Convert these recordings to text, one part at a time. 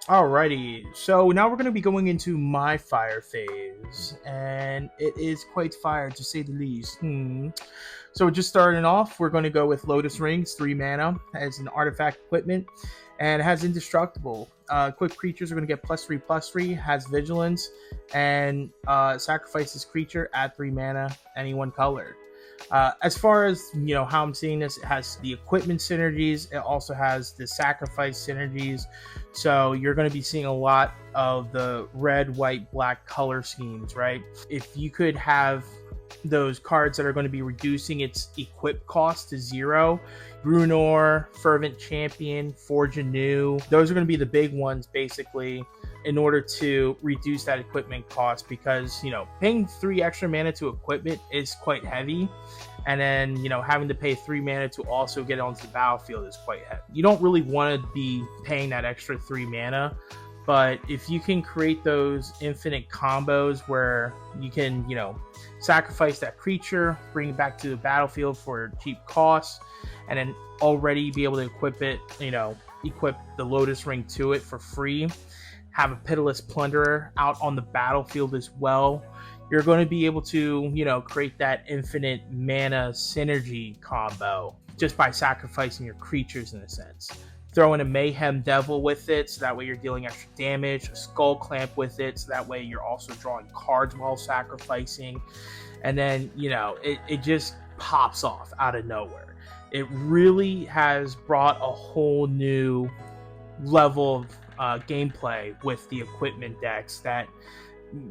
Alrighty, so now we're going to be going into my fire phase, and it is quite fire to say the least. So just starting off, we're going to go with Lotus Rings, 3 mana, as an artifact equipment, and it has indestructible. Quick creatures are going to get +3/+3, has vigilance, and sacrifice this creature, add 3 mana, any one color. As far as how I'm seeing this, it has the equipment synergies. It also has the sacrifice synergies. So you're going to be seeing a lot of the red, white, black color schemes, right? If you could have those cards that are going to be reducing its equip cost to 0, Brunor, Fervent Champion, Forge Anew, those are going to be the big ones basically in order to reduce that equipment cost, because paying 3 extra mana to equipment is quite heavy, and then having to pay 3 mana to also get onto the battlefield is quite heavy. You don't really want to be paying that extra 3 mana, but if you can create those infinite combos where you can sacrifice that creature, bring it back to the battlefield for cheap costs, and then already be able to equip it, equip the Lotus Ring to it for free, have a Pitiless Plunderer out on the battlefield as well, you're going to be able to, create that infinite mana synergy combo just by sacrificing your creatures in a sense. Throw in a Mayhem Devil with it, so that way you're dealing extra damage, a Skull Clamp with it, so that way you're also drawing cards while sacrificing, and then, it just pops off out of nowhere. It really has brought a whole new level of gameplay with the equipment decks that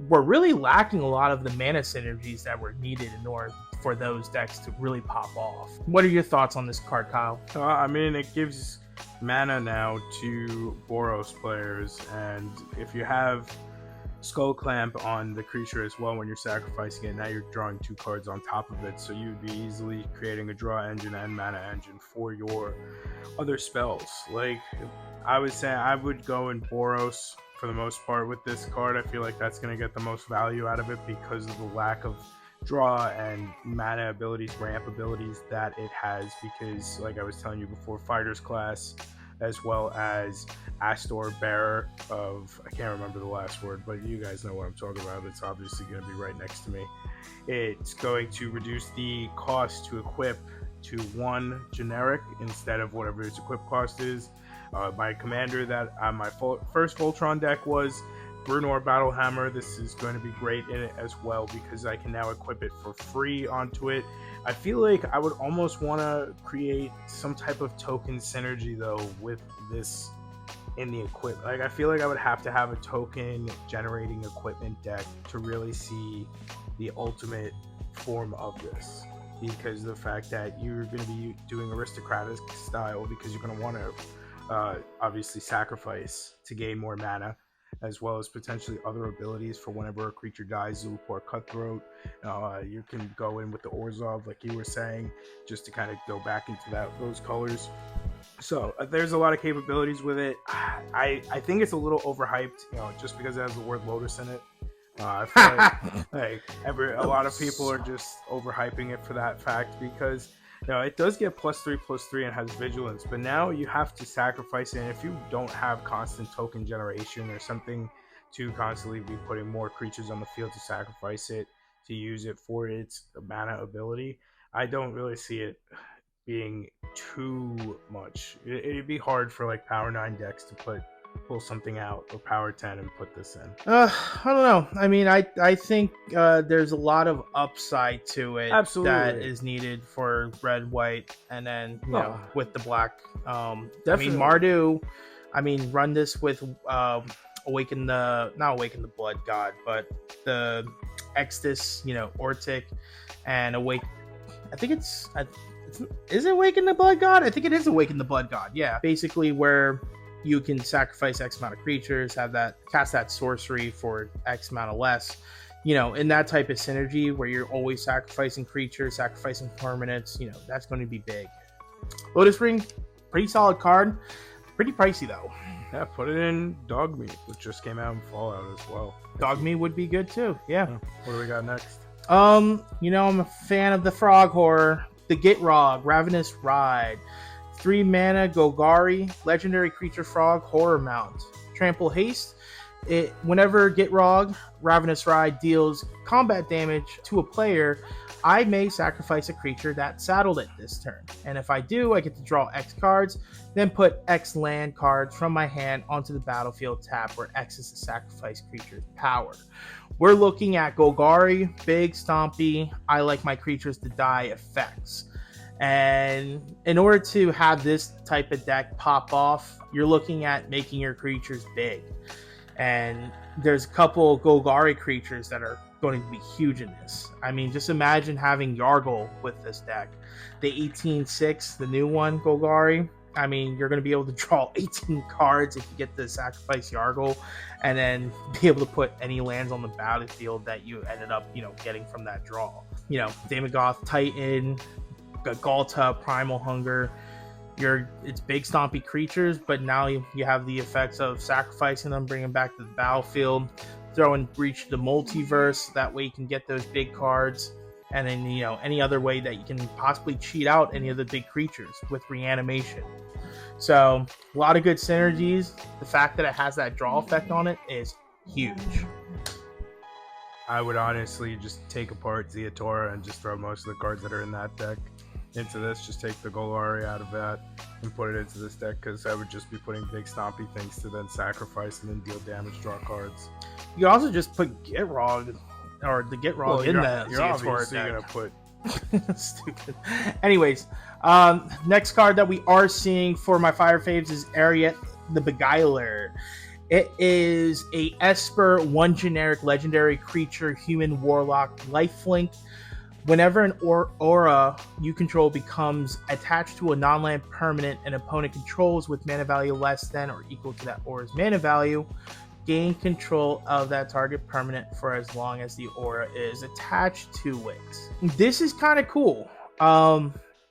were really lacking a lot of the mana synergies that were needed in order for those decks to really pop off. What are your thoughts on this card, Kyle? It gives mana now to Boros players, and if you have Skull Clamp on the creature as well when you're sacrificing it, now you're drawing 2 cards on top of it, so you'd be easily creating a draw engine and mana engine for your other spells. Like I was saying, I would go in Boros for the most part with this card. I feel like that's going to get the most value out of it because of the lack of draw and mana abilities, ramp abilities that it has, because like I was telling you before, Fighter's Class as well as Astor Bearer of, I can't remember the last word, but you guys know what I'm talking about. It's obviously going to be right next to me. It's going to reduce the cost to equip to 1 generic instead of whatever its equip cost is. My commander that my first Voltron deck was Brunor Battlehammer. This is going to be great in it as well because I can now equip it for free onto it. I feel like I would almost want to create some type of token synergy though with this in the equip. Like I feel like I would have to have a token generating equipment deck to really see the ultimate form of this, because the fact that you're going to be doing aristocratic style because you're going to want to obviously sacrifice to gain more mana, as well as potentially other abilities for whenever a creature dies, Zulaport Cutthroat. You can go in with the Orzhov, like you were saying, just to kind of go back into those colors. So there's a lot of capabilities with it. I think it's a little overhyped, just because it has the word Lotus in it. I feel like a lot of people are just overhyping it for that fact, because it does get +3/+3 and has vigilance, but now you have to sacrifice it. And if you don't have constant token generation or something to constantly be putting more creatures on the field to sacrifice it, to use it for its mana ability, I don't really see it being too much. It'd be hard for like Power 9 decks to pull something out, or Power 10 and put this in. I don't know. I mean, I think there's a lot of upside to it. Absolutely. That is needed for red, white, and then with the black. Definitely. I mean, Mardu. Run this with not Awaken the Blood God, but the Extus, Ortic, and I think it's is it Awaken the Blood God? I think it is Awaken the Blood God. Yeah, basically where you can sacrifice X amount of creatures, cast that sorcery for X amount of less, in that type of synergy where you're always sacrificing creatures, sacrificing permanents, that's going to be big. Lotus Ring, pretty solid card, pretty pricey though. Yeah, put it in Dogmeat, which just came out in Fallout as well. Dogmeat would be good too, yeah. What do we got next? I'm a fan of the frog horror, the Gitrog, Ravenous Ride. 3 mana Golgari, legendary creature frog, horror mount. Trample Haste. It whenever Gitrog, Ravenous Ride deals combat damage to a player, I may sacrifice a creature that's saddled it this turn. And if I do, I get to draw X cards, then put X land cards from my hand onto the battlefield tap, where X is the sacrifice creature's power. We're looking at Golgari, Big Stompy, I like my creatures to die effects. And in order to have this type of deck pop off, you're looking at making your creatures big. And there's a couple of Golgari creatures that are going to be huge in this. I mean, just imagine having Yargle with this deck. The 18-6, the new one, Golgari. I mean, you're going to be able to draw 18 cards if you get to sacrifice Yargle, and then be able to put any lands on the battlefield that you ended up, getting from that draw. Daemogoth, Titan, Galta, Primal Hunger. It's big stompy creatures, but now you have the effects of sacrificing them, bringing them back to the battlefield, throwing Breach the Multiverse. That way you can get those big cards, and then any other way that you can possibly cheat out any of the big creatures with reanimation. So a lot of good synergies. The fact that it has that draw effect on it is huge. I would honestly just take apart Zeatora and just throw most of the cards that are in that deck into this. Just take the Golgari out of that and put it into this deck, because I would just be putting big stompy things to then sacrifice and then deal damage, draw cards. You can also just put Gitrog or the Gitrog in that. You're obviously gonna put stupid. Anyways, next card that we are seeing for my Fire Faves is Ariet the Beguiler. It is a Esper, one generic legendary creature, human warlock, lifelink. Whenever an aura you control becomes attached to a non-land permanent an opponent controls with mana value less than or equal to that aura's mana value, gain control of that target permanent for as long as the aura is attached to it. This is kind of cool.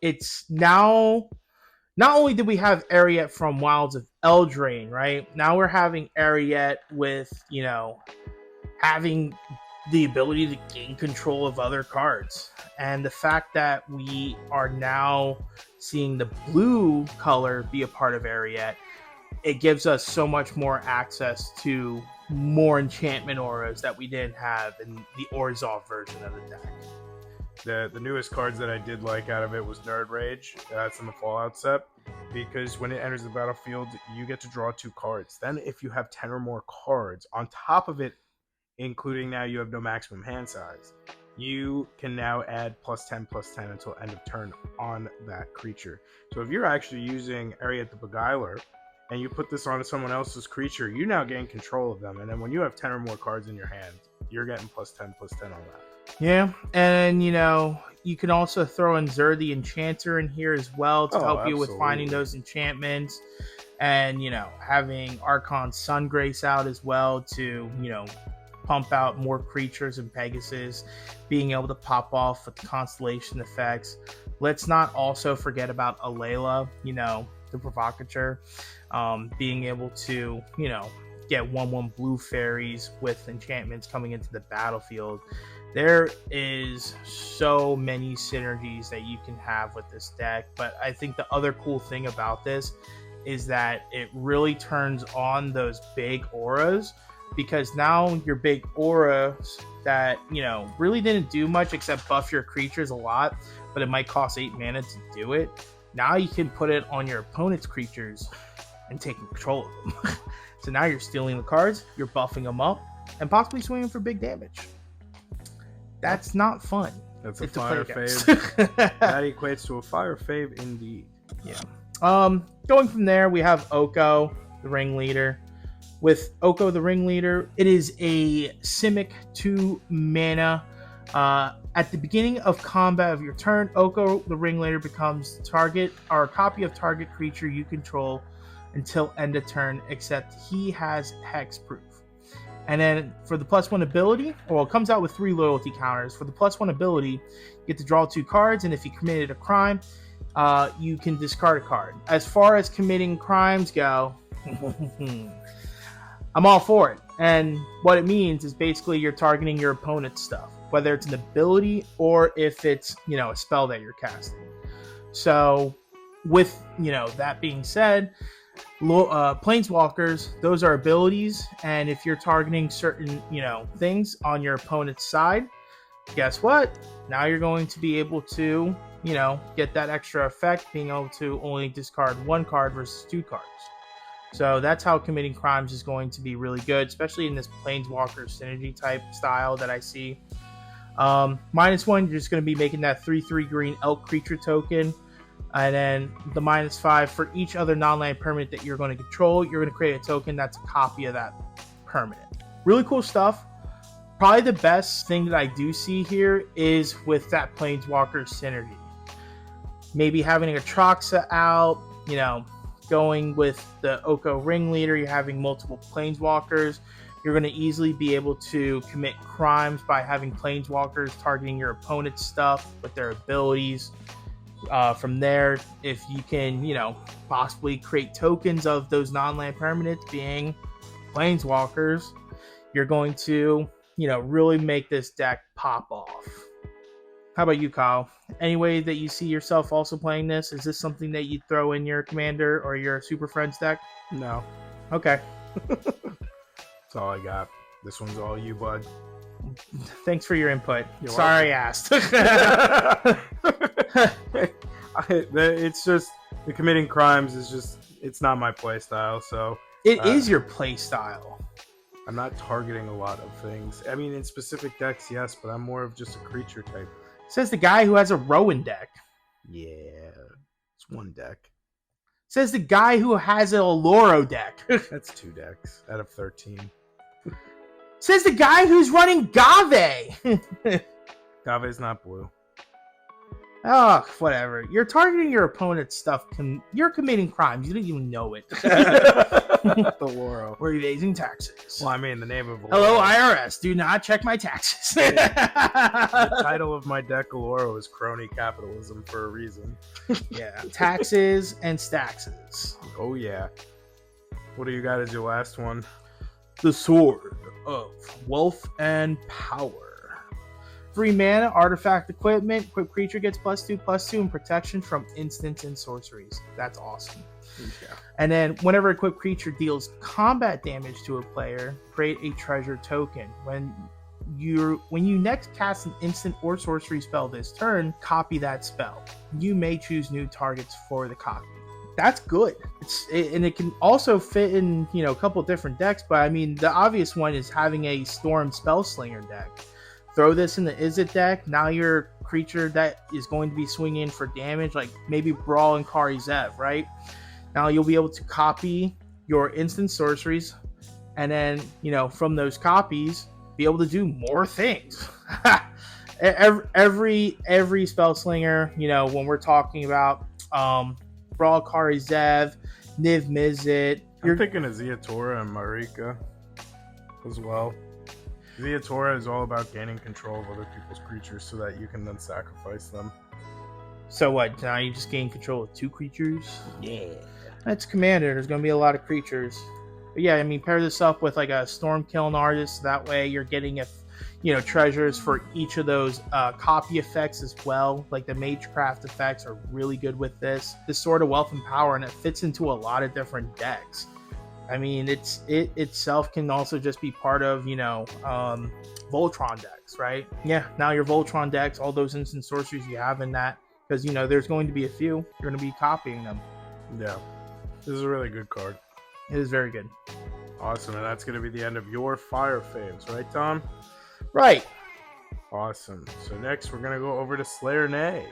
It's now, not only did we have Ariet from Wilds of Eldraine, right? Now we're having Ariet with, having the ability to gain control of other cards. And the fact that we are now seeing the blue color be a part of Ariet, it gives us so much more access to more enchantment auras that we didn't have in the Orzhov version of the deck. The newest cards that I did like out of it was Nerd Rage. That's in the Fallout set, because when it enters the battlefield, you get to draw 2 cards. Then if you have 10 or more cards on top of it, including now you have no maximum hand size, you can now add +10/+10 until end of turn on that creature. So if you're actually using Ariet the Beguiler and you put this on someone else's creature, you now gain control of them. And then when you have 10 or more cards in your hand, you're getting +10/+10 on that. Yeah, and you can also throw in Zur the Enchanter in here as well to help you with finding those enchantments. And, having Archon Sungrace out as well to, pump out more creatures and Pegasus, being able to pop off with the constellation effects. Let's not also forget about Alayla, the Provocateur, being able to, get 1/1 blue fairies with enchantments coming into the battlefield. There is so many synergies that you can have with this deck, but I think the other cool thing about this is that it really turns on those big auras, because now your big auras that, really didn't do much except buff your creatures a lot, but it might cost 8 mana to do it. Now you can put it on your opponent's creatures and take control of them. So now you're stealing the cards, you're buffing them up, and possibly swinging for big damage. That's not fun. That's a Fire Fave. That equates to a Fire Fave indeed. Yeah. Going from there, we have Oko, the Ringleader. With Oko the Ringleader, it is a Simic 2 mana. At the beginning of combat of your turn, Oko the Ringleader becomes target or a copy of target creature you control until end of turn, except he has hexproof. And then for the +1 ability, it comes out with 3 loyalty counters. For the +1 ability, you get to draw 2 cards, and if you committed a crime, you can discard a card. As far as committing crimes go, I'm all for it. And what it means is basically you're targeting your opponent's stuff, whether it's an ability or if it's, a spell that you're casting. So with, that being said, Planeswalkers, those are abilities, and if you're targeting certain, things on your opponent's side, guess what? Now you're going to be able to, get that extra effect, being able to only discard one card versus two cards. So that's how committing crimes is going to be really good, especially in this Planeswalker synergy type style that I see. -1, you're just going to be making that 3/3 green elk creature token. And then the -5 for each other non-land permanent that you're going to control, you're going to create a token that's a copy of that permanent. Really cool stuff. Probably the best thing that I do see here is with that Planeswalker synergy. Maybe having a Troxa out, going with the Oko Ringleader, you're having multiple Planeswalkers. You're going to easily be able to commit crimes by having Planeswalkers targeting your opponent's stuff with their abilities. From there, if you can, possibly create tokens of those non-land permanents being Planeswalkers, you're going to, really make this deck pop off. How about you, Kyle? Any way that you see yourself also playing this? Is this something that you throw in your Commander or your Super Friends deck? No. Okay. That's all I got. This one's all you, bud. Thanks for your input. You're Sorry I asked. It's just the committing crimes is just it's not my play style. So it is your play style. I'm not targeting a lot of things. I mean, in specific decks, yes, but I'm more of just a creature type. Says the guy who has a Rowan deck. Yeah, it's one deck. Says the guy who has a Loro deck. That's 2 decks out of 13. Says the guy who's running Gave. Gave's not blue. Oh, whatever. You're targeting your opponent's stuff. You're committing crimes. You don't even know it. The Loro. We're evading taxes. Well, I mean, the name of Loro. Hello, IRS. Do not check my taxes. The title of my deck, Loro, is Crony Capitalism for a reason. Yeah. Taxes and staxes. Oh, yeah. What do you got as your last one? The Sword of Wealth and Power. 3 mana, artifact equipment. Equipped creature gets +2/+2 and protection from instants and sorceries. That's awesome. Yeah. And then whenever equipped creature deals combat damage to a player, create a treasure token. When you next cast an instant or sorcery spell this turn, copy that spell. You may choose new targets for the copy. That's good. And it can also fit in, a couple different decks, but I mean, the obvious one is having a Storm Spellslinger deck. Throw this in the Izzet deck. Now your creature that is going to be swinging for damage, like maybe Brawl and Kari Zev, right? Now you'll be able to copy your instant sorceries, and then, from those copies, be able to do more things. every Spellslinger, when we're talking about Brawl, Kari Zev, Niv Mizzet. I'm thinking of Ziatora and Marika as well. Ziatora is all about gaining control of other people's creatures so that you can then sacrifice them. So what? Now you just gain control of 2 creatures? Yeah. That's Commander. There's going to be a lot of creatures. But yeah, I mean, pair this up with like a Storm Kiln Artist. That way you're getting treasures for each of those copy effects as well. Like the Magecraft effects are really good with this. This Sword of Wealth and Power, and it fits into a lot of different decks. I mean, it itself can also just be part of, Voltron decks, right? Yeah, now your Voltron decks, all those instant sorceries you have in that, because, there's going to be a few. You're going to be copying them. Yeah. This is a really good card. It is very good. Awesome, and that's going to be the end of your Fire Faves, right, Tom? Right. Awesome. So next, we're going to go over to Slayer Nay.